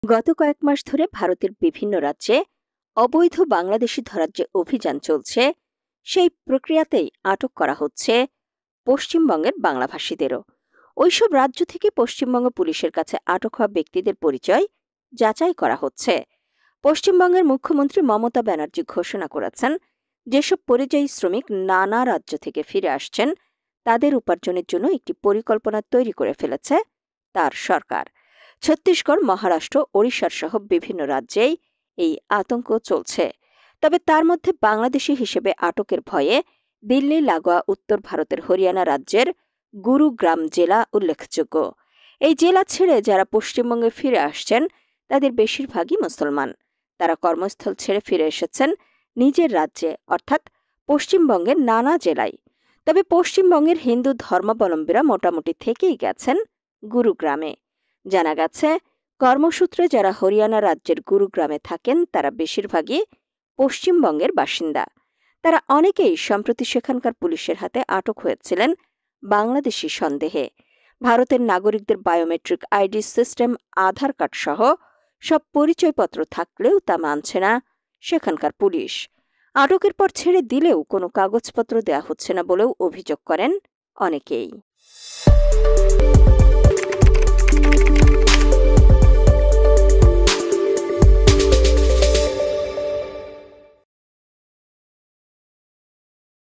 গত কয়েক মাস ধরে ভারতের বিভিন্ন রাজ্যে অবৈধ বাংলাদেশি ধরার যে অভিযান চলছে সেই প্রক্রিয়াতেই আটক করা হচ্ছে পশ্চিমবঙ্গের বাংলাভাষীদেরও। ওইসব রাজ্য থেকে পশ্চিমবঙ্গ পুলিশের কাছে আটক হওয়া ব্যক্তিদের পরিচয় যাচাই করা হচ্ছে। পশ্চিমবঙ্গের মুখ্যমন্ত্রী মমতা ব্যানার্জি ঘোষণা করেছেন, যেসব পরিযায়ী শ্রমিক নানা রাজ্য থেকে ফিরে আসছেন তাদের উপার্জনের জন্য একটি পরিকল্পনা তৈরি করে ফেলেছে তার সরকার। ছত্তিশগড়, মহারাষ্ট্র, ওড়িশার সহ বিভিন্ন রাজ্যেই এই আতঙ্ক চলছে। তবে তার মধ্যে বাংলাদেশি হিসেবে আটকের ভয়ে দিল্লি লাগোয়া উত্তর ভারতের হরিয়ানা রাজ্যের গুরুগ্রাম জেলা উল্লেখযোগ্য। এই জেলা ছেড়ে যারা পশ্চিমবঙ্গে ফিরে আসছেন তাদের বেশিরভাগই মুসলমান। তারা কর্মস্থল ছেড়ে ফিরে এসেছেন নিজের রাজ্যে, অর্থাৎ পশ্চিমবঙ্গের নানা জেলায়। তবে পশ্চিমবঙ্গের হিন্দু ধর্মাবলম্বীরা মোটামুটি থেকেই গেছেন গুরুগ্রামে। জানা গেছে, কর্মসূত্রে যারা হরিয়ানা রাজ্যের গুরুগ্রামে থাকেন তারা বেশিরভাগই পশ্চিমবঙ্গের বাসিন্দা। তারা অনেকেই সম্প্রতি সেখানকার পুলিশের হাতে আটক হয়েছিলেন বাংলাদেশি সন্দেহে। ভারতের নাগরিকদের বায়োমেট্রিক আইডি সিস্টেম, আধার কার্ড সহ সব পরিচয়পত্র থাকলেও তা মানছে না সেখানকার পুলিশ। আটকের পর ছেড়ে দিলেও কোনো কাগজপত্র দেয়া হচ্ছে না বলেও অভিযোগ করেন অনেকেই।